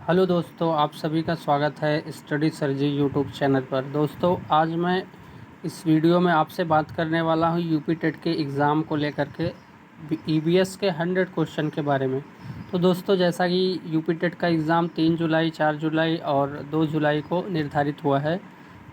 Hello दोस्तों, आप सभी का स्वागत है स्टडी सरजी यूट्यूब चैनल पर। दोस्तों, आज मैं इस वीडियो में आपसे बात करने वाला हूं यूपी टेट के एग्ज़ाम को लेकर के ईवीएस के 100 क्वेश्चन के बारे में। तो दोस्तों, जैसा कि यूपी टेट का एग्ज़ाम 3 जुलाई, 4 जुलाई और 2 जुलाई को निर्धारित हुआ है,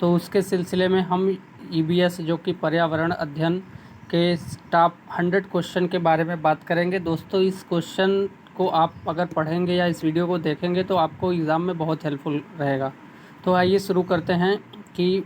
तो उसके सिलसिले में हम ईवीएस जो कि पर्यावरण अध्ययन के टॉप 100 क्वेश्चन के बारे में बात करेंगे। दोस्तों, इस क्वेश्चन को आप अगर पढ़ेंगे या इस वीडियो को देखेंगे तो आपको एग्ज़ाम में बहुत हेल्पफुल रहेगा। तो आइए शुरू करते हैं कि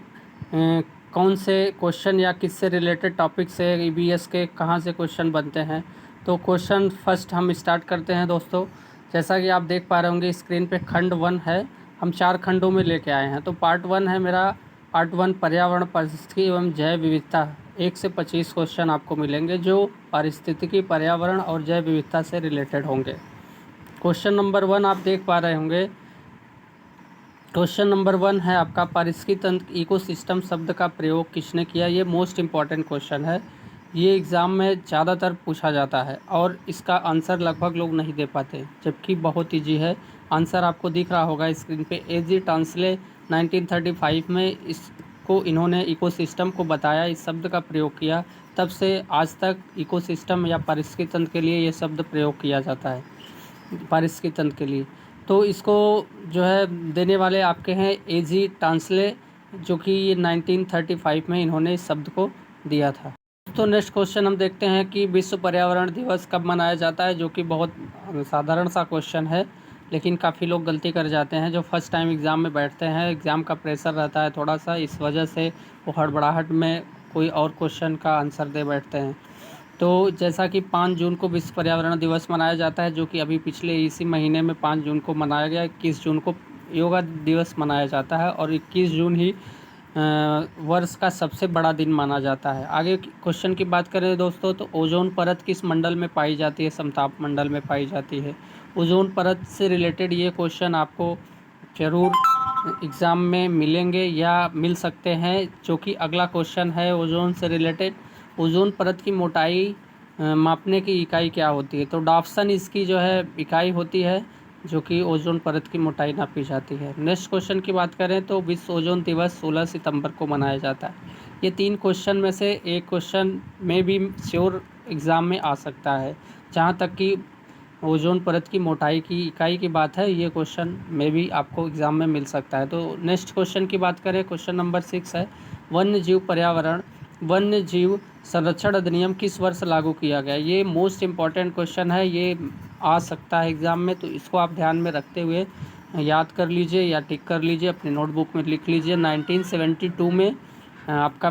कौन से क्वेश्चन या किससे रिलेटेड टॉपिक से ईवीएस के कहाँ से क्वेश्चन बनते हैं। तो क्वेश्चन फर्स्ट हम स्टार्ट करते हैं। दोस्तों, जैसा कि आप देख पा रहे होंगे स्क्रीन पे खंड 1 है। हम 4 खंडों में लेके आए हैं। तो पार्ट 1 है मेरा। पार्ट 1 पर्यावरण, पारिस्थितिकी एवं जैव विविधता। 1 से 25 क्वेश्चन आपको मिलेंगे जो पारिस्थितिकी, पर्यावरण और जैव विविधता से रिलेटेड होंगे। क्वेश्चन नंबर 1 आप देख पा रहे होंगे। क्वेश्चन नंबर 1 है आपका, पारिस्थितिकी तंत्र इकोसिस्टम शब्द का प्रयोग किसने किया। ये मोस्ट इम्पॉर्टेंट क्वेश्चन है। ये एग्ज़ाम में ज़्यादातर पूछा जाता है और इसका आंसर लगभग लोग नहीं दे पाते, जबकि बहुत ईजी है। आंसर आपको दिख रहा होगा स्क्रीन पे। एजी टांसले 1935 में इसको इन्होंने इकोसिस्टम को बताया, इस शब्द का प्रयोग किया। तब से आज तक इकोसिस्टम या पारिस्थितिकी तंत्र के लिए ये शब्द प्रयोग किया जाता है, पारिस्थितिकी तंत्र के लिए। तो इसको जो है देने वाले आपके हैं एजी टांसले, जो कि 1935 में इन्होंने इस शब्द को दिया था। तो नेक्स्ट क्वेश्चन हम देखते हैं कि विश्व पर्यावरण दिवस कब मनाया जाता है, जो कि बहुत साधारण सा क्वेश्चन है, लेकिन काफ़ी लोग गलती कर जाते हैं। जो फर्स्ट टाइम एग्ज़ाम में बैठते हैं, एग्ज़ाम का प्रेशर रहता है थोड़ा सा, इस वजह से वो हड़बड़ाहट में कोई और क्वेश्चन का आंसर दे बैठते हैं। तो जैसा कि 5 जून को विश्व पर्यावरण दिवस मनाया जाता है, जो कि अभी पिछले इसी महीने में 5 जून को मनाया गया। 21 जून को योगा दिवस मनाया जाता है और 21 जून ही वर्ष का सबसे बड़ा दिन माना जाता है। आगे क्वेश्चन की बात करें दोस्तों, तो ओजोन परत किस मंडल में पाई जाती है। समताप मंडल में पाई जाती है। ओजोन परत से रिलेटेड ये क्वेश्चन आपको ज़रूर एग्ज़ाम में मिलेंगे या मिल सकते हैं, जो कि अगला क्वेश्चन है ओजोन से रिलेटेड। ओजोन परत की मोटाई मापने की इकाई क्या होती है। तो डाप्सन इसकी जो है इकाई होती है, जो कि ओजोन परत की मोटाई नापी जाती है। नेक्स्ट क्वेश्चन की बात करें तो विश्व ओजोन दिवस 16 सितंबर को मनाया जाता है। ये 3 क्वेश्चन में से एक क्वेश्चन में भी श्योर एग्ज़ाम में आ सकता है। जहाँ तक कि ओजोन परत की मोटाई की इकाई की बात है, ये क्वेश्चन में भी आपको एग्ज़ाम में मिल सकता है। तो नेक्स्ट क्वेश्चन की बात करें, क्वेश्चन नंबर 6 है, वन्य जीव पर्यावरण वन्य जीव संरक्षण अधिनियम किस वर्ष लागू किया गया। ये मोस्ट इम्पॉर्टेंट क्वेश्चन है, ये आ सकता है एग्ज़ाम में, तो इसको आप ध्यान में रखते हुए याद कर लीजिए या टिक कर लीजिए, अपनी नोटबुक में लिख लीजिए। 1972 में आपका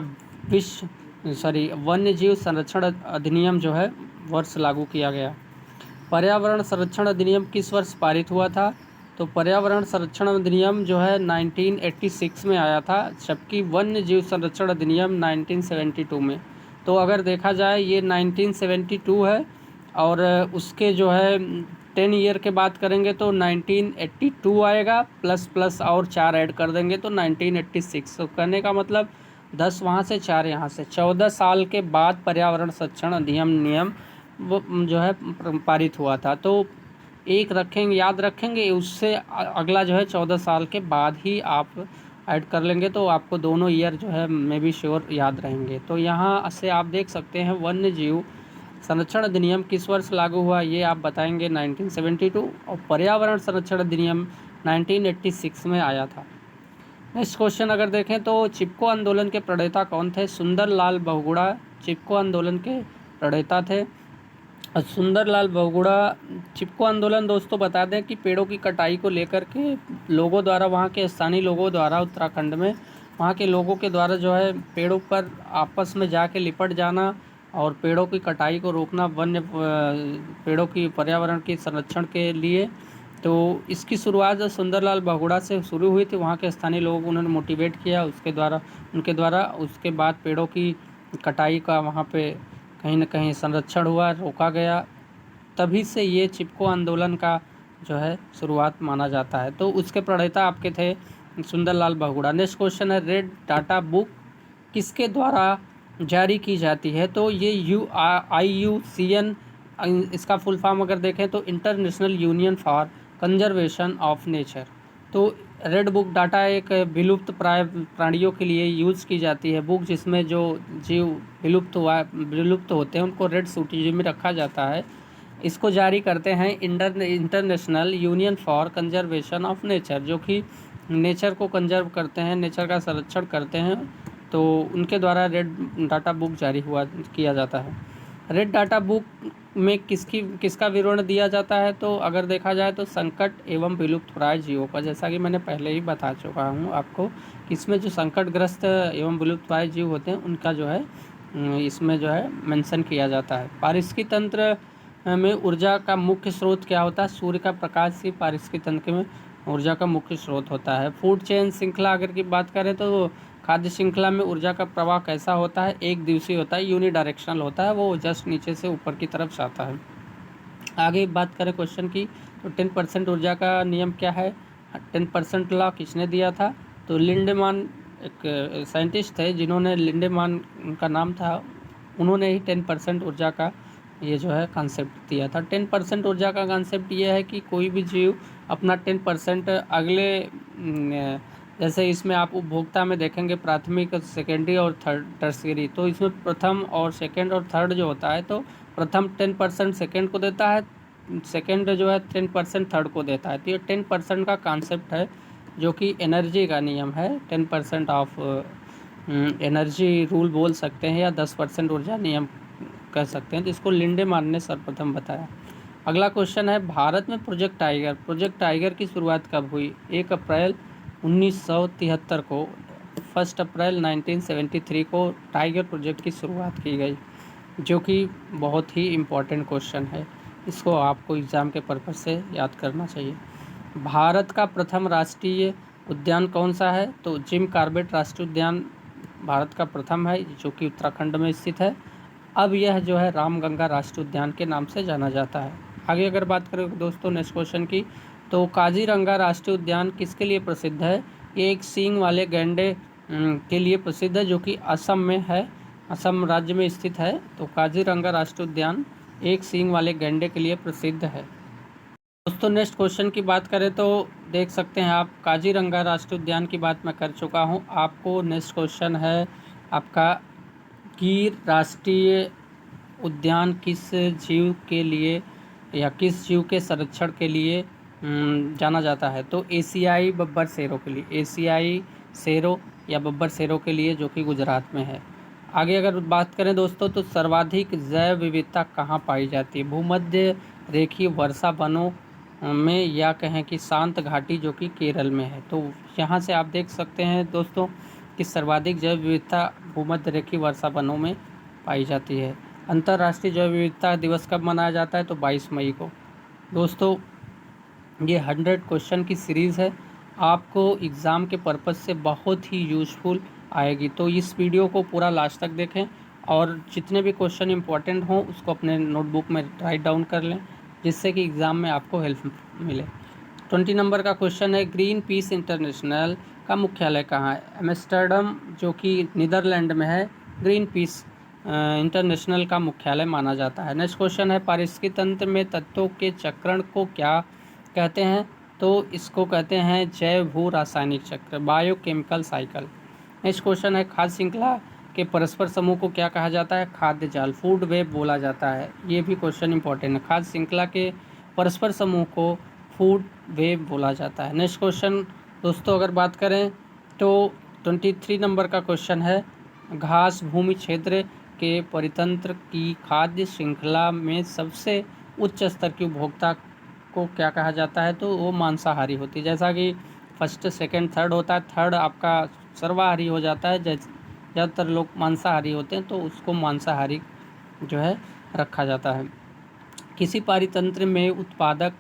वन्य जीव संरक्षण अधिनियम जो है वर्ष लागू किया गया। पर्यावरण संरक्षण अधिनियम किस वर्ष पारित हुआ था। तो पर्यावरण संरक्षण अधिनियम जो है 1986 में आया था, जबकि वन्य जीव संरक्षण अधिनियम 1972 में। तो अगर देखा जाए ये 1972 है, और उसके जो है 10 ईयर के बात करेंगे तो 1982 आएगा, प्लस प्लस और 4 ऐड कर देंगे तो 1986। तो कहने का मतलब 10 वहाँ से 4 यहाँ से, 14 साल के बाद पर्यावरण संरक्षण अधिनियम नियम वो जो है पारित हुआ था। तो एक रखेंगे, याद रखेंगे, उससे अगला जो है 14 साल के बाद ही आप ऐड कर लेंगे, तो आपको दोनों ईयर जो है मे बी श्योर याद रहेंगे। तो यहाँ से आप देख सकते हैं वन्य जीव संरक्षण अधिनियम किस वर्ष लागू हुआ, ये आप बताएंगे 1972, और पर्यावरण संरक्षण अधिनियम 1986 में आया था। नेक्स्ट क्वेश्चन अगर देखें तो चिपको आंदोलन के प्रणेता कौन थे। सुंदरलाल बहुगुणा चिपको आंदोलन के प्रणेता थे। सुंदरलाल बहुगुणा चिपको आंदोलन दोस्तों बता दें कि पेड़ों की कटाई को लेकर के लोगों द्वारा, वहाँ के स्थानीय लोगों द्वारा, उत्तराखंड में वहाँ के लोगों के द्वारा जो है पेड़ों पर आपस में जाके लिपट जाना और पेड़ों की कटाई को रोकना, पेड़ों की पर्यावरण के संरक्षण के लिए। तो इसकी शुरुआत सुंदरलाल बहुगुणा से शुरू हुई थी। वहाँ के स्थानीय लोगों को उन्होंने मोटिवेट किया, उनके द्वारा उसके बाद पेड़ों की कटाई का वहाँ पे कहीं ना कहीं संरक्षण हुआ, रोका गया। तभी से ये चिपको आंदोलन का जो है शुरुआत माना जाता है। तो उसके प्रणेता आपके थे सुंदरलाल बहुगुणा। नेक्स्ट क्वेश्चन है, रेड डाटा बुक किसके द्वारा जारी की जाती है। तो ये IUCN, इसका फुल फॉर्म अगर देखें तो international union for conservation of nature. तो रेड बुक डाटा एक विलुप्त प्राय प्राणियों के लिए यूज़ की जाती है बुक, जिसमें जो जीव विलुप्त होते हैं उनको रेड सूची में रखा जाता है। इसको जारी करते हैं international union for conservation of nature, जो कि नेचर को कंजर्व करते हैं, नेचर का संरक्षण करते हैं। तो उनके द्वारा रेड डाटा बुक जारी किया जाता है। रेड डाटा बुक में किसका विवरण दिया जाता है? तो अगर देखा जाए तो संकट एवं विलुप्त प्राय जीवों का, जैसा कि मैंने पहले ही बता चुका हूँ आपको कि इसमें जो संकटग्रस्त एवं विलुप्त प्राय जीव होते हैं उनका जो है इसमें जो है मेंशन किया जाता है। पारिस्थितिकी तंत्र में ऊर्जा का मुख्य स्रोत क्या होता है? सूर्य का प्रकाश ही पारिस्थितिकी तंत्र में ऊर्जा का मुख्य स्रोत होता है। फूड चेन श्रृंखला अगर की बात करें तो खाद्य श्रृंखला में ऊर्जा का प्रवाह कैसा होता है? एक दिवसीय होता है, यूनिडायरेक्शनल होता है, वो जस्ट नीचे से ऊपर की तरफ जाता है। आगे बात करें क्वेश्चन की, तो 10% ऊर्जा का नियम क्या है? 10% लॉ किसने दिया था? तो लिंडेमान, एक साइंटिस्ट थे जिन्होंने, लिंडेमान उनका नाम था, उन्होंने ही 10% ऊर्जा का ये जो है कॉन्सेप्ट दिया था। 10% ऊर्जा का कॉन्सेप्ट ये है कि कोई भी जीव अपना 10% अगले जैसे इसमें आप उपभोक्ता में देखेंगे प्राथमिक, सेकेंडरी और थर्ड टर्सरी, तो इसमें प्रथम और सेकंड और थर्ड जो होता है, तो प्रथम 10% सेकंड को देता है, सेकंड जो है 10% थर्ड को देता है। तो ये 10% का कॉन्सेप्ट है जो कि एनर्जी का नियम है। 10% ऑफ एनर्जी रूल बोल सकते हैं या 10% ऊर्जा नियम कह सकते हैं, जिसको लिंडेमान ने सर्वप्रथम बताया। अगला क्वेश्चन है, भारत में प्रोजेक्ट टाइगर की शुरुआत कब हुई? 1 अप्रैल 1973 को, 1 अप्रैल 1973 को टाइगर प्रोजेक्ट की शुरुआत की गई, जो कि बहुत ही इम्पोर्टेंट क्वेश्चन है। इसको आपको एग्ज़ाम के पर्पज़ से याद करना चाहिए। भारत का प्रथम राष्ट्रीय उद्यान कौन सा है? तो जिम कॉर्बेट राष्ट्रीय उद्यान भारत का प्रथम है, जो कि उत्तराखंड में स्थित है। अब यह जो है रामगंगा राष्ट्रीय उद्यान के नाम से जाना जाता है। आगे अगर बात करें दोस्तों नेक्स्ट क्वेश्चन की, तो काजीरंगा राष्ट्रीय उद्यान किसके लिए प्रसिद्ध है? ये एक सींग वाले गैंडे के लिए प्रसिद्ध है, जो कि असम में है, असम राज्य में स्थित है। तो काजीरंगा राष्ट्रीय उद्यान एक सींग वाले गैंडे के लिए प्रसिद्ध है। दोस्तों नेक्स्ट क्वेश्चन की बात करें तो देख सकते हैं आप, काजीरंगा राष्ट्रीय उद्यान की बात मैं कर चुका हूं। आपको नेक्स्ट क्वेश्चन है आपका, गिर राष्ट्रीय उद्यान किस जीव के लिए या किस जीव के संरक्षण के लिए जाना जाता है? तो एशियाई बब्बर शेरों के लिए, एशियाई शेरों या बब्बर शेरों के लिए, जो कि गुजरात में है। आगे अगर बात करें दोस्तों, तो सर्वाधिक जैव विविधता कहाँ पाई जाती है? भूमध्य रेखीय वर्षा वनों में, या कहें कि शांत घाटी, जो कि केरल में है। तो यहाँ से आप देख सकते हैं दोस्तों कि सर्वाधिक जैव विविधता भूमध्य रेखीय वर्षा वनों में पाई जाती है। अंतर्राष्ट्रीय जैव विविधता दिवस कब मनाया जाता है? तो 22 मई को। दोस्तों ये 100 क्वेश्चन की सीरीज़ है, आपको एग्ज़ाम के पर्पज़ से बहुत ही यूज़फुल आएगी। तो इस वीडियो को पूरा लास्ट तक देखें और जितने भी क्वेश्चन इंपॉर्टेंट हों उसको अपने नोटबुक में राइट डाउन कर लें, जिससे कि एग्ज़ाम में आपको हेल्प मिले। 20 नंबर का क्वेश्चन है, ग्रीन पीस इंटरनेशनल का मुख्यालय कहाँ है? एम्स्टर्डम, जो कि नीदरलैंड में है, ग्रीन पीस इंटरनेशनल का मुख्यालय माना जाता है। नेक्स्ट क्वेश्चन है, पारिस्थितिकी तंत्र में तत्वों के चक्रण को क्या कहते हैं? तो इसको कहते हैं जैव भू रासायनिक चक्र, बायोकेमिकल साइकिल। नेक्स्ट क्वेश्चन है, खाद्य श्रृंखला के परस्पर समूह को क्या कहा जाता है? खाद्य जाल, फूड वेब बोला जाता है। ये भी क्वेश्चन इंपॉर्टेंट है, खाद्य श्रृंखला के परस्पर समूह को फूड वेब बोला जाता है। नेक्स्ट क्वेश्चन दोस्तों अगर बात करें तो 23 नंबर का क्वेश्चन है, घास भूमि क्षेत्र के परितंत्र की खाद्य श्रृंखला में सबसे उच्च स्तर की उपभोक्ता को क्या कहा जाता है? तो वो मांसाहारी होती है। जैसा कि फर्स्ट सेकंड थर्ड होता है, थर्ड आपका सर्वाहारी हो जाता है, ज़्यादातर लोग मांसाहारी होते हैं, तो उसको मांसाहारी जो है रखा जाता है। किसी पारितंत्र में उत्पादक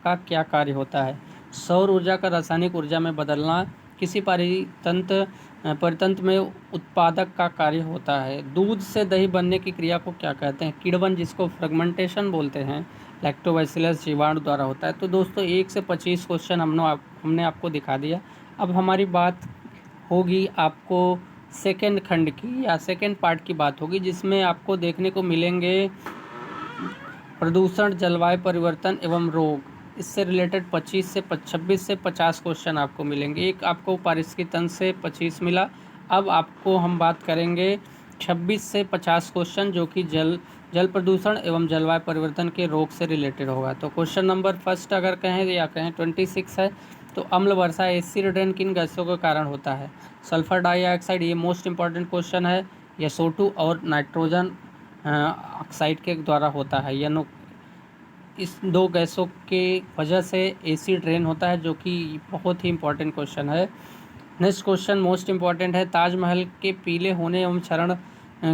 का क्या कार्य होता है? सौर ऊर्जा का रासायनिक ऊर्जा में बदलना किसी परितंत्र में उत्पादक का कार्य होता है। दूध से दही बनने की क्रिया को क्या कहते हैं? किण्वन, जिसको फ्रेगमेंटेशन बोलते हैं, लैक्टोबैसिलस जीवाणु द्वारा होता है। तो दोस्तों 1 से 25 क्वेश्चन हमने आपको दिखा दिया। अब हमारी बात होगी आपको सेकेंड खंड की या सेकेंड पार्ट की बात होगी, जिसमें आपको देखने को मिलेंगे प्रदूषण, जलवायु परिवर्तन एवं रोग। इससे रिलेटेड 26 से 50 क्वेश्चन आपको मिलेंगे। एक आपको पारिस्थितिकी तंत्र से 25 मिला। अब आपको हम बात करेंगे 26 से 50 क्वेश्चन जो कि जल प्रदूषण एवं जलवायु परिवर्तन के रोग से रिलेटेड होगा। तो क्वेश्चन नंबर फर्स्ट अगर कहें या कहें 26 है, तो अम्ल वर्षा एसिड रेन किन गैसों के कारण होता है? सल्फर डाइऑक्साइड, ये मोस्ट इंपॉर्टेंट क्वेश्चन है। या SO2 और नाइट्रोजन ऑक्साइड के द्वारा होता है। या इस दो गैसों के वजह से एसिड रेन होता है, जो कि बहुत ही इंपॉर्टेंट क्वेश्चन है। नेक्स्ट क्वेश्चन मोस्ट इंपॉर्टेंट है, ताजमहल के पीले होने एवं क्षरण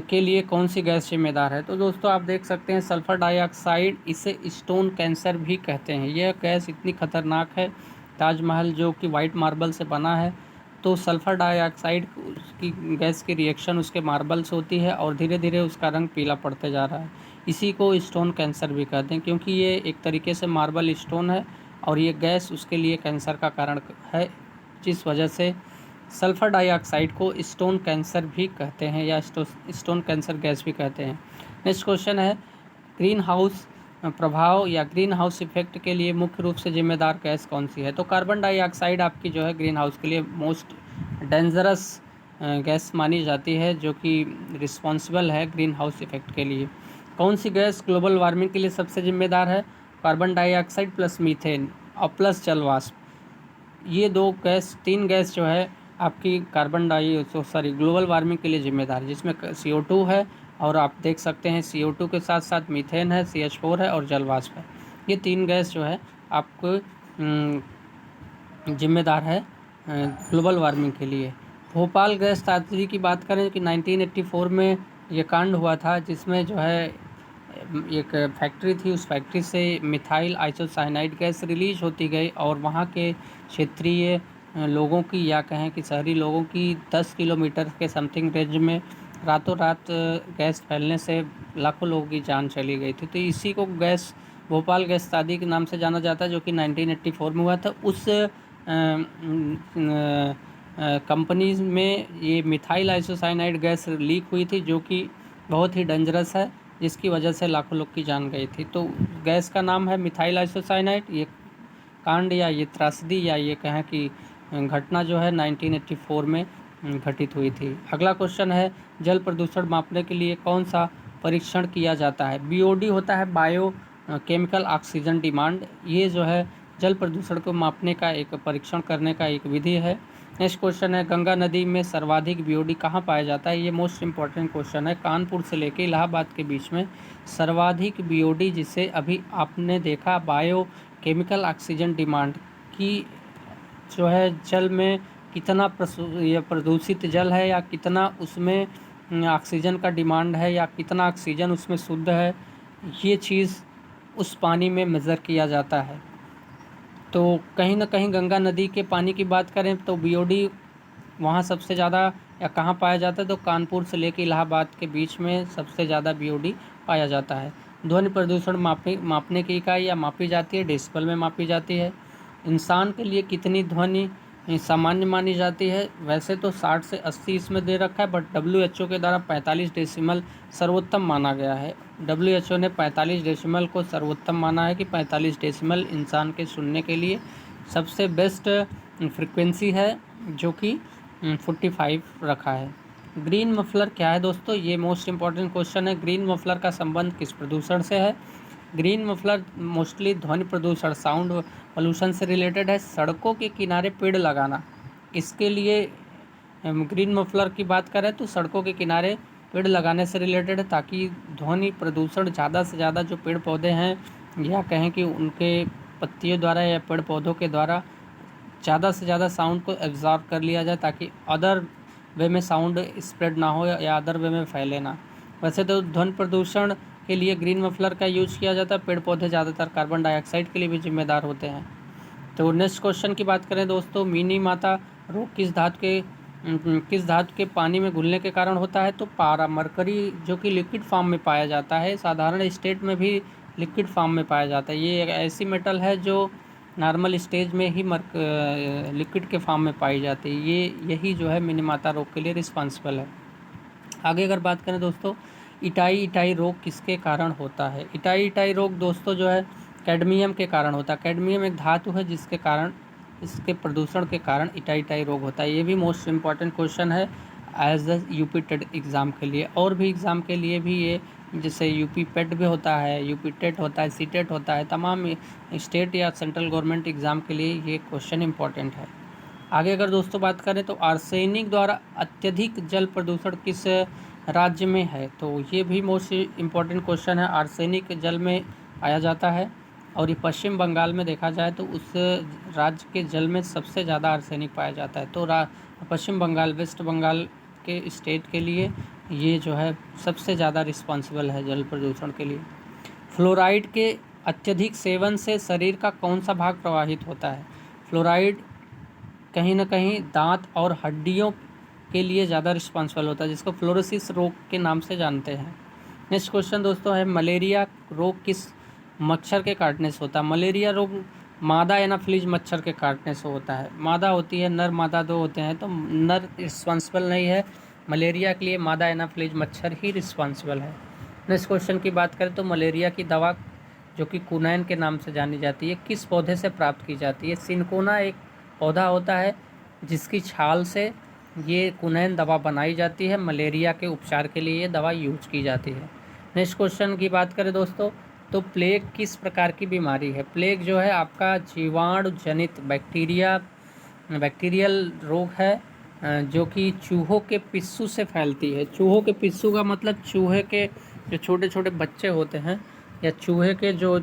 के लिए कौन सी गैस जिम्मेदार है? तो दोस्तों आप देख सकते हैं सल्फर डाइऑक्साइड, इसे स्टोन कैंसर भी कहते हैं। यह गैस इतनी खतरनाक है, ताजमहल जो कि वाइट मार्बल से बना है, तो सल्फर डाइऑक्साइड की गैस की रिएक्शन उसके मार्बल से होती है और धीरे धीरे उसका रंग पीला पड़ते जा रहा है। इसी को स्टोन कैंसर भी कहते हैं, क्योंकि ये एक तरीके से मार्बल स्टोन है और ये गैस उसके लिए कैंसर का कारण है, जिस वजह से सल्फर डाइऑक्साइड को स्टोन कैंसर भी कहते हैं या स्टोन कैंसर गैस भी कहते हैं। नेक्स्ट क्वेश्चन है, ग्रीन हाउस प्रभाव या ग्रीन हाउस इफेक्ट के लिए मुख्य रूप से जिम्मेदार गैस कौन सी है? तो कार्बन डाइऑक्साइड आपकी जो है ग्रीन हाउस के लिए मोस्ट डेंजरस गैस मानी जाती है, जो कि रिस्पॉन्सिबल है ग्रीन हाउस इफेक्ट के लिए। कौन सी गैस ग्लोबल वार्मिंग के लिए सबसे जिम्मेदार है? कार्बन डाइऑक्साइड प्लस मीथेन और प्लस जलवाष्प, ये तीन गैस जो है आपकी ग्लोबल वार्मिंग के लिए जिम्मेदार है, जिसमें CO2 है और आप देख सकते हैं CO2 के साथ साथ मीथेन है, CH4 है और जलवाष्प है। ये तीन गैस जो है आपको जिम्मेदार है ग्लोबल वार्मिंग के लिए। भोपाल गैस त्रासदी की बात करें कि 1984 में ये कांड हुआ था, जिसमें जो है एक फैक्ट्री थी, उस फैक्ट्री से मिथाइल आइसोसाइनाइड गैस रिलीज होती गई और वहाँ के क्षेत्रीय लोगों की या कहें कि शहरी लोगों की 10 किलोमीटर के समथिंग रेंज में रातों रात गैस फैलने से लाखों लोगों की जान चली गई थी। तो इसी को भोपाल गैस त्रासदी के नाम से जाना जाता है, जो कि 1984 में हुआ था। उस कंपनीज में ये मिथाइल आइसोसाइनाइड गैस लीक हुई थी, जो कि बहुत ही डेंजरस है, जिसकी वजह से लाखों लोग की जान गई थी। तो गैस का नाम है मिथाइल आइसोसाइनाइड। ये कांड या ये त्रासदी या ये कहें कि घटना जो है 1984 में घटित हुई थी। अगला क्वेश्चन है, जल प्रदूषण मापने के लिए कौन सा परीक्षण किया जाता है? BOD होता है, बायो केमिकल ऑक्सीजन डिमांड। ये जो है जल प्रदूषण को मापने का एक परीक्षण करने का एक विधि है। नेक्स्ट क्वेश्चन है, गंगा नदी में सर्वाधिक BOD कहाँ पाया जाता है? ये मोस्ट इंपॉर्टेंट क्वेश्चन है। कानपुर से लेकर इलाहाबाद के बीच में सर्वाधिक BOD, जिसे अभी आपने देखा बायो केमिकल ऑक्सीजन डिमांड की, जो है जल में कितना प्रदूषित जल है या कितना उसमें ऑक्सीजन का डिमांड है या कितना ऑक्सीजन उसमें शुद्ध है, ये चीज़ उस पानी में मेज़र किया जाता है। तो कहीं ना कहीं गंगा नदी के पानी की बात करें तो BOD वहाँ सबसे ज़्यादा या कहाँ पाया जाता है? तो कानपुर से लेकर इलाहाबाद के बीच में सबसे ज़्यादा BOD पाया जाता है। ध्वनि प्रदूषण मापने की इकाई या मापी जाती है, डेसिबल में मापी जाती है। इंसान के लिए कितनी ध्वनि सामान्य मानी जाती है? वैसे तो 60 से 80 इसमें दे रखा है, बट WHO के द्वारा 45 डेसिमल सर्वोत्तम माना गया है। WHO ने 45 डेसिमल को सर्वोत्तम माना है कि 45 डेसिमल इंसान के सुनने के लिए सबसे बेस्ट फ्रिक्वेंसी है, जो कि 45 रखा है। ग्रीन मफलर क्या है दोस्तों? ये मोस्ट इंपॉर्टेंट क्वेश्चन है। ग्रीन मफलर का संबंध किस प्रदूषण से है? ग्रीन मफलर मोस्टली ध्वनि प्रदूषण, साउंड पोल्यूशन से रिलेटेड है। सड़कों के किनारे पेड़ लगाना, इसके लिए ग्रीन मफलर की बात करें तो सड़कों के किनारे पेड़ लगाने से रिलेटेड है, ताकि ध्वनि प्रदूषण ज़्यादा से ज़्यादा जो पेड़ पौधे हैं या कहें कि उनके पत्तियों द्वारा या पेड़ पौधों के द्वारा ज़्यादा से ज़्यादा साउंड को एब्जॉर्ब कर लिया जाए, ताकि अदर वे में साउंड स्प्रेड ना हो या अदर वे में फैले ना। वैसे तो ध्वनि प्रदूषण के लिए ग्रीन मफलर का यूज़ किया जाता है। पेड़ पौधे ज़्यादातर कार्बन डाइऑक्साइड के लिए भी जिम्मेदार होते हैं। तो नेक्स्ट क्वेश्चन की बात करें दोस्तों, मिनी माता रोग किस धातु के पानी में घुलने के कारण होता है? तो पारा, मरकरी, जो कि लिक्विड फॉर्म में पाया जाता है। साधारण स्टेट में भी लिक्विड फॉर्म में पाया जाता है। ये एक ऐसी मेटल है जो नॉर्मल स्टेज में ही लिक्विड के फॉर्म में पाई जाती है। यही जो है मिनी माता रोग के लिए रिस्पॉन्सिबल है। आगे अगर बात करें दोस्तों, इटाई रोग किसके कारण होता है? इटाई रोग दोस्तों जो है कैडमियम के कारण होता है। कैडमियम एक धातु है जिसके कारण, इसके प्रदूषण के कारण इटाई रोग होता है। ये भी मोस्ट इम्पॉर्टेंट क्वेश्चन है as the UP TET exam के लिए। और भी एग्ज़ाम के लिए भी ये, जैसे यूपी पेट भी होता है, यूपी टेट होता है, सी टेट होता है, तमाम स्टेट या सेंट्रल गवर्नमेंट एग्ज़ाम के लिए ये क्वेश्चन इंपॉर्टेंट है। आगे अगर दोस्तों बात करें तो आर्सेनिक द्वारा अत्यधिक जल प्रदूषण किस राज्य में है, तो ये भी मोस्ट इम्पॉर्टेंट क्वेश्चन है। आर्सेनिक जल में पाया जाता है और ये पश्चिम बंगाल में देखा जाए तो उस राज्य के जल में सबसे ज़्यादा आर्सेनिक पाया जाता है। तो पश्चिम बंगाल, वेस्ट बंगाल के स्टेट के लिए ये जो है सबसे ज़्यादा रिस्पॉन्सिबल है जल प्रदूषण के लिए। फ्लोराइड के अत्यधिक सेवन से शरीर का कौन सा भाग प्रभावित होता है? फ्लोराइड कहीं ना कहीं दांत और हड्डियों के लिए ज़्यादा रिस्पॉन्सिबल होता है, जिसको फ्लोरोसिस रोग के नाम से जानते हैं। नेक्स्ट क्वेश्चन दोस्तों है, मलेरिया रोग किस मच्छर के काटने से होता है? मलेरिया रोग मादा एनाफिलीज मच्छर के काटने से होता है। मादा होती है, नर मादा दो होते हैं, तो नर रिस्पॉन्सिबल नहीं है मलेरिया के लिए, मादा एनाफिलीज मच्छर ही रिस्पॉन्सिबल है। नेक्स्ट क्वेश्चन की बात करें तो मलेरिया की दवा जो कि कुनैन के नाम से जानी जाती है, किस पौधे से प्राप्त की जाती है? सिनकोना एक पौधा होता है जिसकी छाल से ये कुनैन दवा बनाई जाती है। मलेरिया के उपचार के लिए ये दवा यूज की जाती है। नेक्स्ट क्वेश्चन की बात करें दोस्तों तो प्लेग किस प्रकार की बीमारी है? प्लेग जो है आपका जीवाणु जनित बैक्टीरियल रोग है जो कि चूहों के पिस्सू से फैलती है। चूहों के पिस्सू का मतलब चूहे के जो छोटे छोटे बच्चे होते हैं या चूहे के जो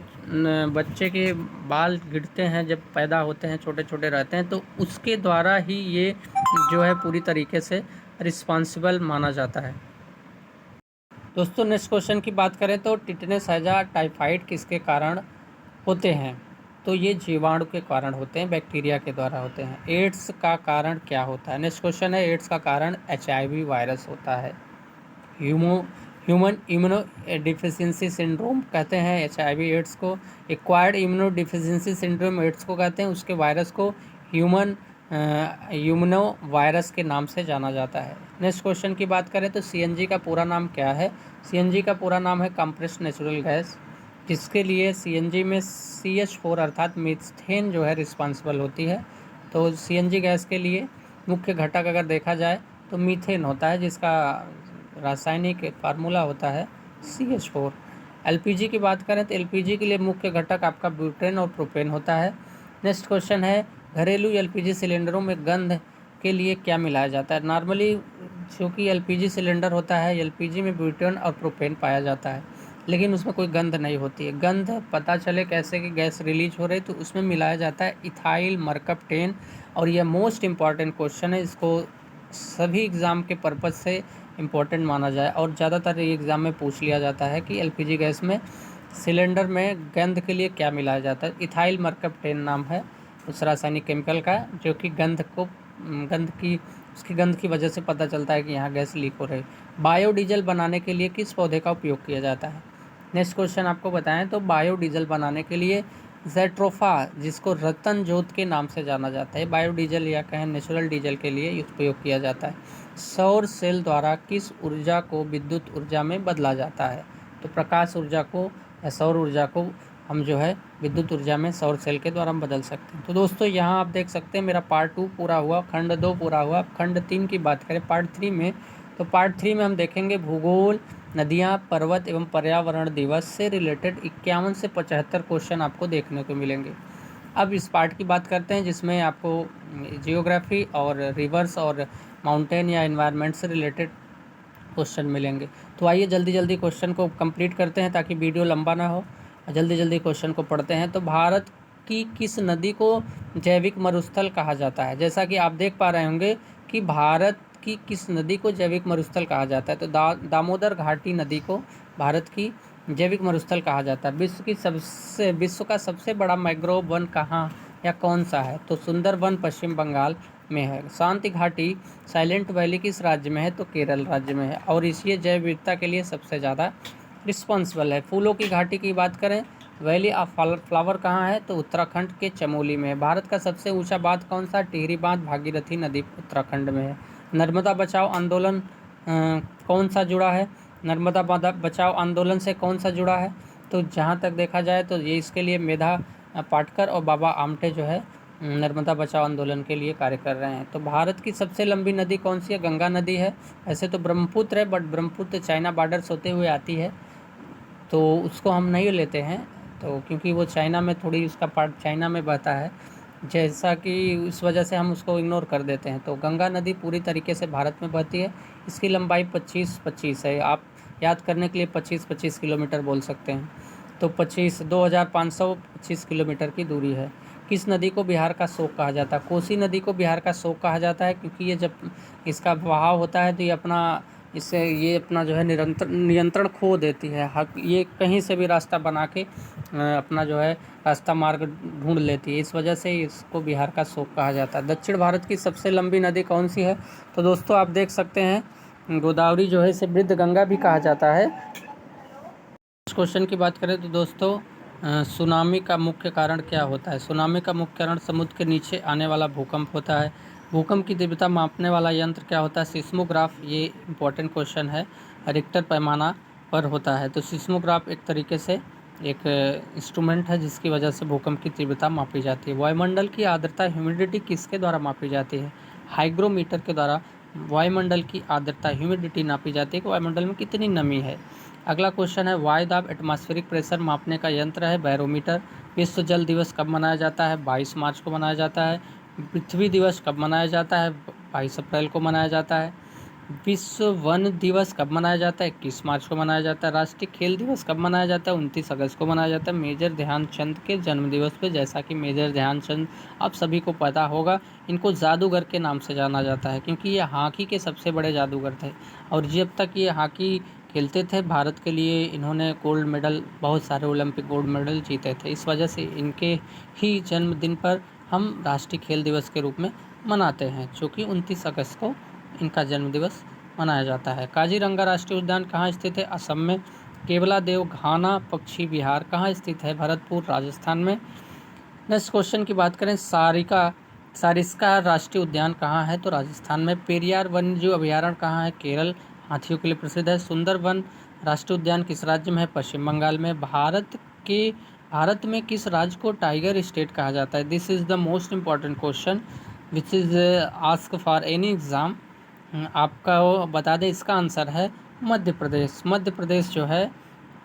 बच्चे के बाल गिरते हैं जब पैदा होते हैं, छोटे छोटे रहते हैं, तो उसके द्वारा ही ये जो है पूरी तरीके से रिस्पॉन्सिबल माना जाता है। दोस्तों नेक्स्ट क्वेश्चन की बात करें तो टिटनेस हैजा टाइफाइड किसके कारण होते हैं? तो ये जीवाणु के कारण होते हैं, बैक्टीरिया के द्वारा होते हैं। एड्स का कारण क्या होता है? नेक्स्ट क्वेश्चन है, एड्स का कारण HIV वायरस होता है। ह्यूमन इम्यूनो डिफिशियंसी सिंड्रोम कहते हैं HIV एड्स को। Acquired immuno deficiency syndrome AIDS को कहते हैं, उसके वायरस को ह्यूमन इम्यूनो वायरस के नाम से जाना जाता है। नेक्स्ट क्वेश्चन की बात करें तो CNG का पूरा नाम क्या है? CNG का पूरा नाम है कंप्रेस्ड नेचुरल गैस, जिसके लिए CNG में CH4 अर्थात मीथेन जो है रिस्पॉन्सिबल होती है। तो CNG गैस के लिए मुख्य घटक अगर देखा जाए तो मीथेन होता है, जिसका रासायनिक फार्मूला होता है CH4। LPG की बात करें तो LPG के लिए मुख्य घटक आपका ब्यूटेन और प्रोपेन होता है। नेक्स्ट क्वेश्चन है, घरेलू LPG सिलेंडरों में गंध के लिए क्या मिलाया जाता है? नॉर्मली जो कि LPG सिलेंडर होता है, LPG में ब्यूटेन और प्रोपेन पाया जाता है, लेकिन उसमें कोई गंध नहीं होती है। गंध पता चले कैसे कि गैस रिलीज हो रही, तो उसमें मिलाया जाता है इथाइल मरकप्टेन। और यह मोस्ट इम्पॉर्टेंट क्वेश्चन है, इसको सभी एग्ज़ाम के पर्पज़ से इम्पोर्टेंट माना जाए और ज़्यादातर ये एग्ज़ाम में पूछ लिया जाता है कि LPG गैस में सिलेंडर में गंध के लिए क्या मिलाया जाता है? इथाइल मरकप्टेन नाम है उस रासायनिक केमिकल का, जो कि उसकी गंध की वजह से पता चलता है कि यहाँ गैस लीक हो रही है। बायोडीजल बनाने के लिए किस पौधे का उपयोग किया जाता है? नेक्स्ट क्वेश्चन आपको बताएं तो बायोडीजल बनाने के लिए ज़ेट्रोफा, जिसको रतन जोत के नाम से जाना जाता है, बायोडीजल या कहें नेचुरल डीजल के लिए उपयोग किया जाता है। सौर सेल द्वारा किस ऊर्जा को विद्युत ऊर्जा में बदला जाता है? तो प्रकाश ऊर्जा को या सौर ऊर्जा को हम जो है विद्युत ऊर्जा में सौर सेल के द्वारा हम बदल सकते हैं। तो दोस्तों यहाँ आप देख सकते हैं मेरा पार्ट 2 पूरा हुआ, खंड 2 पूरा हुआ। खंड 3 की बात करें पार्ट 3 में, तो पार्ट 3 में हम देखेंगे भूगोल, नदियाँ, पर्वत एवं पर्यावरण दिवस से रिलेटेड 51 से 75 क्वेश्चन आपको देखने को मिलेंगे। अब इस पार्ट की बात करते हैं जिसमें आपको जियोग्राफी और रिवर्स और माउंटेन या एनवायरनमेंट से रिलेटेड क्वेश्चन मिलेंगे। तो आइए जल्दी जल्दी क्वेश्चन को कंप्लीट करते हैं ताकि वीडियो लंबा ना हो। जल्दी जल्दी क्वेश्चन को पढ़ते हैं। तो भारत की किस नदी को जैविक मरुस्थल कहा जाता है? जैसा कि आप देख पा रहे होंगे कि भारत की किस नदी को जैविक मरुस्थल कहा जाता है, तो दामोदर घाटी नदी को भारत की जैविक मरुस्थल कहा जाता है। विश्व का सबसे बड़ा मैंग्रोव वन कहाँ या कौन सा है? तो सुंदरवन पश्चिम बंगाल में है। शांति घाटी साइलेंट वैली किस राज्य में है? तो केरल राज्य में है और इसी जैव विविधता के लिए सबसे ज़्यादा रिस्पॉन्सिबल है। फूलों की घाटी की बात करें, वैली ऑफ फ्लावर कहाँ है? तो उत्तराखंड के चमोली में है। भारत का सबसे ऊंचा बांध कौन सा? टिहरी बांध भागीरथी नदी उत्तराखंड में है। नर्मदा बचाओ आंदोलन कौन सा जुड़ा है? नर्मदा बचाओ आंदोलन से कौन सा जुड़ा है? तो जहाँ तक देखा जाए तो ये इसके लिए मेधा पाटकर और बाबा आमटे जो है नर्मदा बचाओ आंदोलन के लिए कार्य कर रहे हैं। तो भारत की सबसे लंबी नदी कौन सी है? गंगा नदी है। ऐसे तो ब्रह्मपुत्र है, बट ब्रह्मपुत्र चाइना बॉर्डर्स होते हुए आती है, तो उसको हम नहीं लेते हैं, तो क्योंकि वो चाइना में थोड़ी उसका पार्ट चाइना में बहता है, जैसा कि इस वजह से हम उसको इग्नोर कर देते हैं। तो गंगा नदी पूरी तरीके से भारत में बहती है। इसकी लंबाई 25-25 है। आप याद करने के लिए 25-25 किलोमीटर बोल सकते हैं। तो 25 किलोमीटर की दूरी है। किस नदी को बिहार का शोक कहा जाता है? कोसी नदी को बिहार का शोक कहा जाता है, क्योंकि ये जब इसका बहाव होता है तो ये अपना जो है नियंत्रण खो देती है। ये कहीं से भी रास्ता बना के अपना जो है रास्ता मार्ग ढूंढ लेती है। इस वजह से इसको बिहार का शोक कहा जाता है। दक्षिण भारत की सबसे लंबी नदी कौन सी है? तो दोस्तों आप देख सकते हैं गोदावरी जो है इसे वृद्ध गंगा भी कहा जाता है। इस क्वेश्चन की बात करें तो दोस्तों सुनामी का मुख्य कारण क्या होता है? सुनामी का मुख्य कारण समुद्र के नीचे आने वाला भूकंप होता है। भूकंप की तीव्रता मापने वाला यंत्र क्या होता है? सिस्मोग्राफ। ये इंपॉर्टेंट क्वेश्चन है, रिक्टर पैमाना पर होता है। तो सिस्मोग्राफ एक तरीके से एक इंस्ट्रूमेंट है जिसकी वजह से भूकंप की तीव्रता मापी जाती है। वायुमंडल की आर्द्रता ह्यूमिडिटी किसके द्वारा मापी जाती है? हाइग्रोमीटर के द्वारा वायुमंडल की आर्द्रता ह्यूमिडिटी नापी जाती है कि वायुमंडल में कितनी नमी है। अगला क्वेश्चन है वायुदाब एटमॉस्फेरिक प्रेशर मापने का यंत्र है बैरोमीटर। विश्व जल दिवस कब मनाया जाता है? 22 मार्च को मनाया जाता है। पृथ्वी दिवस कब मनाया जाता है? 22 अप्रैल को मनाया जाता है। विश्व वन दिवस कब मनाया जाता है? 21 मार्च को मनाया जाता है। राष्ट्रीय खेल दिवस कब मनाया जाता है? 29 अगस्त को मनाया जाता है मेजर ध्यानचंद के जन्मदिवस पे। जैसा कि मेजर ध्यानचंद आप सभी को पता होगा, इनको जादूगर के नाम से जाना जाता है, क्योंकि ये हॉकी के सबसे बड़े जादूगर थे। और जब तक ये हॉकी खेलते थे भारत के लिए, इन्होंने गोल्ड मेडल, बहुत सारे ओलंपिक गोल्ड मेडल जीते थे। इस वजह से इनके ही जन्मदिन पर हम राष्ट्रीय खेल दिवस के रूप में मनाते हैं, जो कि 29 अगस्त को इनका जन्म दिवस मनाया जाता है। काजीरंगा राष्ट्रीय उद्यान कहाँ स्थित है? असम में। केवलादेव घाना पक्षी विहार कहाँ स्थित है? भरतपुर राजस्थान में। नेक्स्ट क्वेश्चन की बात करें सारिस्का राष्ट्रीय उद्यान कहाँ है? तो राजस्थान में। पेरियार वन्यजीव अभयारण्य कहाँ है? केरल, हाथियों के लिए प्रसिद्ध है। सुंदरवन राष्ट्रीय उद्यान किस राज्य में है? पश्चिम बंगाल में। भारत में किस राज्य को टाइगर स्टेट कहा जाता है? This is the most important question which is ask for any exam. आपका वो बता दें, इसका आंसर है मध्य प्रदेश। मध्य प्रदेश जो है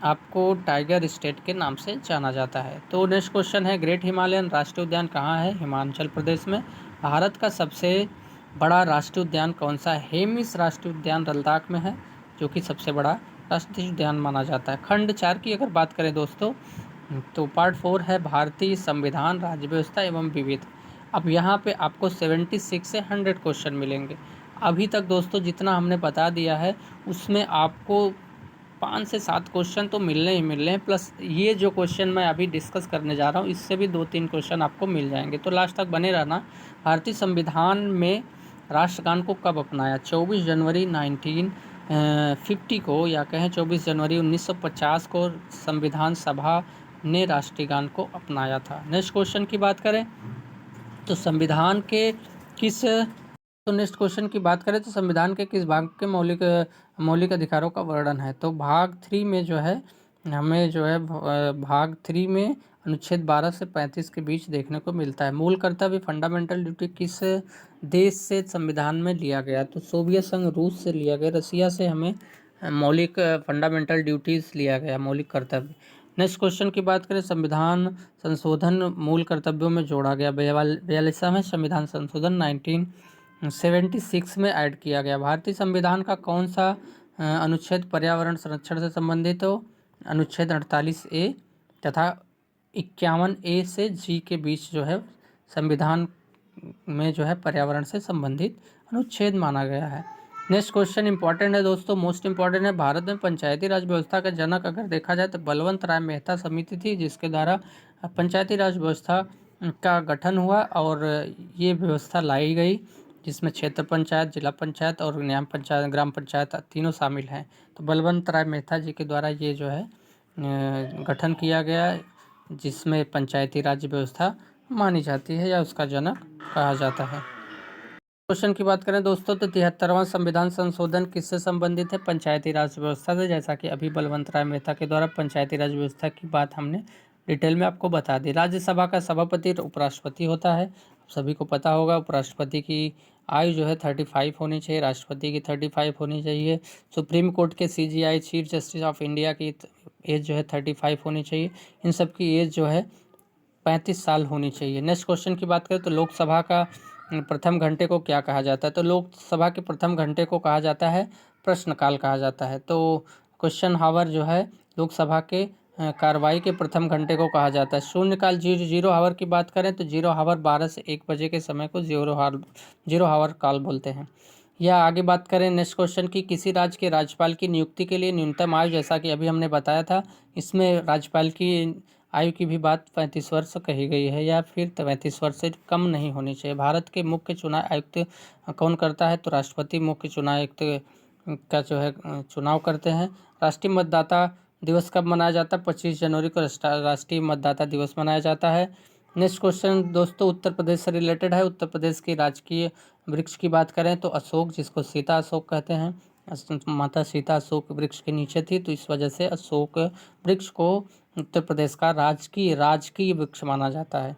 आपको टाइगर स्टेट के नाम से जाना जाता है। तो नेक्स्ट क्वेश्चन है ग्रेट हिमालयन राष्ट्रीय उद्यान कहाँ है? हिमाचल प्रदेश में। भारत का सबसे बड़ा राष्ट्रीय उद्यान कौन सा है? हेमिस राष्ट्रीय उद्यान लद्दाख में है, जो कि सबसे बड़ा राष्ट्रीय उद्यान माना जाता है। खंड 4 की अगर बात करें दोस्तों, तो पार्ट 4 है भारतीय संविधान, राज्य व्यवस्था एवं विविध। अब यहाँ पे आपको 76 से 100 क्वेश्चन मिलेंगे। अभी तक दोस्तों जितना हमने बता दिया है उसमें आपको 5 से 7 क्वेश्चन तो मिलने ही मिलने हैं, प्लस ये जो क्वेश्चन मैं अभी डिस्कस करने जा रहा हूँ इससे भी 2-3 क्वेश्चन आपको मिल जाएंगे, तो लास्ट तक बने रहना। भारतीय संविधान में राष्ट्रगान को कब अपनाया? 24 जनवरी 1950 को, या कहें 24 जनवरी 1950 को संविधान सभा ने राष्ट्रीय गान को अपनाया था। नेक्स्ट क्वेश्चन की बात करें तो संविधान के किस नेक्स्ट क्वेश्चन की बात करें तो संविधान के किस भाग के मौलिक अधिकारों का वर्णन है? तो भाग 3 में जो है हमें जो है भाग 3 में अनुच्छेद 12 से 35 के बीच देखने को मिलता है। मूल कर्तव्य फंडामेंटल ड्यूटी किस देश से संविधान में लिया गया? तो सोवियत संघ रूस से लिया गया। रसिया से हमें मौलिक फंडामेंटल ड्यूटीज़ लिया गया, मौलिक कर्तव्य। नेक्स्ट क्वेश्चन की बात करें संविधान संशोधन मूल कर्तव्यों में जोड़ा गया। 42वां संविधान संशोधन 1976 में ऐड किया गया। भारतीय संविधान का कौन सा अनुच्छेद पर्यावरण संरक्षण से संबंधित हो? अनुच्छेद 48A तथा 51A से G के बीच जो है संविधान में जो है पर्यावरण से संबंधित अनुच्छेद माना गया है। नेक्स्ट क्वेश्चन इंपॉर्टेंट है दोस्तों, मोस्ट इंपॉर्टेंट है। भारत में पंचायती राज व्यवस्था का जनक अगर देखा जाए तो बलवंत राय मेहता समिति थी, जिसके द्वारा पंचायती राज व्यवस्था का गठन हुआ और ये व्यवस्था लाई गई, जिसमें क्षेत्र पंचायत, जिला पंचायत और ग्राम पंचायत तीनों शामिल हैं। तो बलवंत राय मेहता जी के द्वारा ये जो है गठन किया गया, जिसमें पंचायती राज व्यवस्था मानी जाती है या उसका जनक कहा जाता है। क्वेश्चन की बात करें दोस्तों तो 73वां संविधान संशोधन किससे संबंधित है? पंचायती राज व्यवस्था से। जैसा कि अभी बलवंत राय मेहता के द्वारा पंचायती राज व्यवस्था की बात हमने डिटेल में आपको बता दी। राज्यसभा का सभापति उपराष्ट्रपति होता है, सभी को पता होगा। उपराष्ट्रपति की आयु जो है 35 होनी चाहिए, राष्ट्रपति की 35 होनी चाहिए। सुप्रीम कोर्ट के CJI chief justice of India की एज जो है 35 होनी चाहिए। इन सब की एज जो है 35 साल होनी चाहिए। नेक्स्ट क्वेश्चन की बात करें तो लोकसभा का प्रथम घंटे को क्या कहा जाता है? तो लोकसभा के प्रथम घंटे को कहा जाता है प्रश्नकाल कहा जाता है। तो क्वेश्चन हावर जो है लोकसभा के कार्रवाई के प्रथम घंटे को कहा जाता है। शून्यकाल जीरो हावर की बात करें तो जीरो हावर 12 से 1 बजे के समय को जीरो हावर काल बोलते हैं। या आगे बात करें नेक्स्ट क्वेश्चन की, किसी राज्य के राज्यपाल की नियुक्ति के लिए न्यूनतम आयु, जैसा कि अभी हमने बताया था, इसमें राज्यपाल की आयु की भी बात 35 वर्ष कही गई है या फिर 35 वर्ष से कम नहीं होनी चाहिए। भारत के मुख्य चुनाव आयुक्त कौन करता है? तो राष्ट्रपति मुख्य चुनाव आयुक्त का जो है चुनाव करते हैं। राष्ट्रीय मतदाता दिवस कब मनाया जाता है? 25 जनवरी को राष्ट्रीय मतदाता दिवस मनाया जाता है। नेक्स्ट क्वेश्चन दोस्तों उत्तर प्रदेश से रिलेटेड है। उत्तर प्रदेश की राजकीय वृक्ष की बात करें तो अशोक, जिसको सीता अशोक कहते हैं। माता सीता अशोक वृक्ष के नीचे थी, तो इस वजह से अशोक वृक्ष को उत्तर प्रदेश का राजकीय वृक्ष माना जाता है।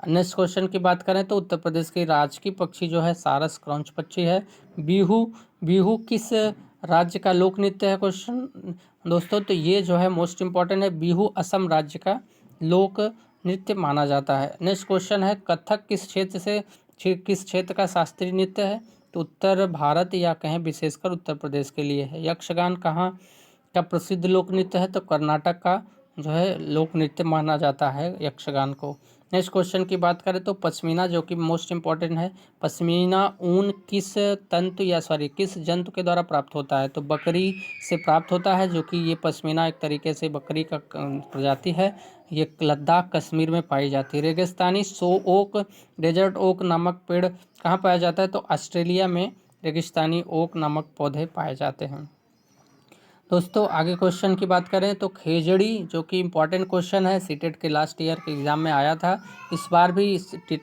नेक्स्ट क्वेश्चन की बात करें तो उत्तर प्रदेश की राजकीय पक्षी जो है सारस क्रॉच पक्षी है। बिहू किस राज्य का लोक नृत्य है? क्वेश्चन दोस्तों तो ये जो है मोस्ट इम्पॉर्टेंट है। बिहू असम राज्य का लोक नृत्य माना जाता है। नेक्स्ट क्वेश्चन है कथक किस क्षेत्र का शास्त्रीय नृत्य है? तो उत्तर भारत या कहें विशेषकर उत्तर प्रदेश के लिए है। यक्षगान कहाँ का प्रसिद्ध लोक नृत्य है? तो कर्नाटक का जो है लोक नृत्य माना जाता है यक्षगान को। नेक्स्ट क्वेश्चन की बात करें तो पश्मीना, जो कि मोस्ट इम्पॉर्टेंट है, पश्मीना ऊन किस जंतु के द्वारा प्राप्त होता है? तो बकरी से प्राप्त होता है, जो कि ये पश्मीना एक तरीके से बकरी का प्रजाति है। ये लद्दाख कश्मीर में पाई जाती है। रेगिस्तानी डेजर्ट ओक नामक पेड़ कहाँ पाया जाता है? तो ऑस्ट्रेलिया में रेगिस्तानी ओक नामक पौधे पाए जाते हैं। दोस्तों आगे क्वेश्चन की बात करें तो खेजड़ी, जो कि इम्पॉर्टेंट क्वेश्चन है, सीटेट के लास्ट ईयर के एग्जाम में आया था, इस बार भी यूपी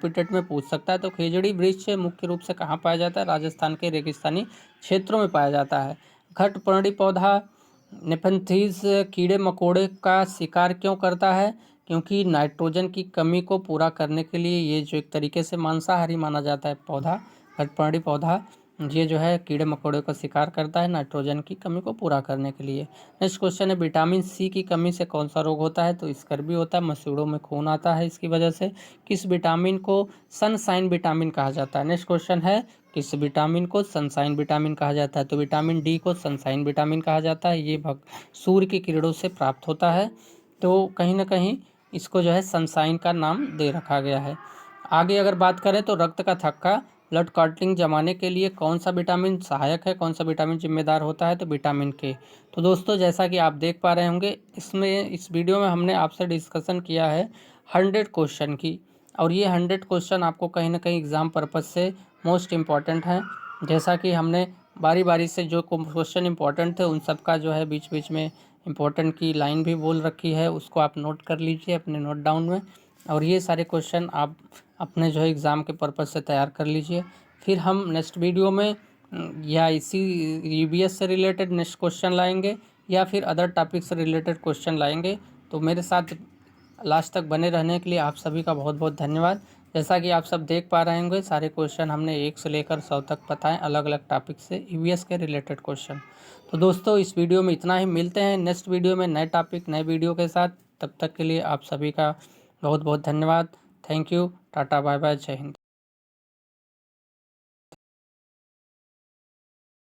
टेट में पूछ सकता है। तो खेजड़ी वृक्ष मुख्य रूप से कहाँ पाया जाता है? राजस्थान के रेगिस्तानी क्षेत्रों में पाया जाता है। घटपर्णी पौधा नेफेंथीज कीड़े मकोड़े का शिकार क्यों करता है? क्योंकि नाइट्रोजन की कमी को पूरा करने के लिए ये जो एक तरीके से मांसाहारी माना जाता है पौधा, घटपर्णी पौधा, ये जो है कीड़े मकोड़े का शिकार करता है नाइट्रोजन की कमी को पूरा करने के लिए। नेक्स्ट क्वेश्चन है विटामिन सी की कमी से कौन सा रोग होता है? तो स्कर्वी होता है, मसूड़ों में खून आता है इसकी वजह से। किस विटामिन को सनसाइन विटामिन कहा जाता है? नेक्स्ट क्वेश्चन है किस विटामिन को सनसाइन विटामिन कहा जाता है? तो विटामिन डी को सनसाइन विटामिन कहा जाता है। ये सूर्य की किरणों से प्राप्त होता है, तो कहीं ना कहीं इसको जो है सनसाइन का नाम दे रखा गया है। आगे अगर बात करें तो रक्त का थक्का ब्लड क्लॉटिंग जमाने के लिए कौन सा विटामिन सहायक है, कौन सा विटामिन जिम्मेदार होता है? तो विटामिन के। तो दोस्तों जैसा कि आप देख पा रहे होंगे इस वीडियो में हमने आपसे डिस्कशन किया है 100 क्वेश्चन की, और ये 100 क्वेश्चन आपको कहीं ना कहीं एग्ज़ाम पर्पज़ से मोस्ट इम्पॉर्टेंट हैं। जैसा कि हमने बारी बारी से जो क्वेश्चन इम्पॉर्टेंट थे उन सब का जो है बीच बीच में इम्पोर्टेंट की लाइन भी बोल रखी है, उसको आप नोट कर लीजिए अपने नोट डाउन में, और ये सारे क्वेश्चन आप अपने जो है एग्ज़ाम के पर्पज़ से तैयार कर लीजिए। फिर हम नेक्स्ट वीडियो में या इसी यूबीएस से रिलेटेड नेक्स्ट क्वेश्चन लाएंगे या फिर अदर टॉपिक से रिलेटेड क्वेश्चन लाएंगे। तो मेरे साथ लास्ट तक बने रहने के लिए आप सभी का बहुत बहुत धन्यवाद। जैसा कि आप सब देख पा रहे होंगे सारे क्वेश्चन हमने 1 से लेकर 100 तक बताएं, अलग अलग टॉपिक से यूबीएस के रिलेटेड क्वेश्चन। तो दोस्तों इस वीडियो में इतना ही, मिलते हैं नेक्स्ट वीडियो में नए टॉपिक नए वीडियो के साथ। तब तक के लिए आप सभी का बहुत बहुत धन्यवाद। Thank you, tata bye bye, जय हिंद।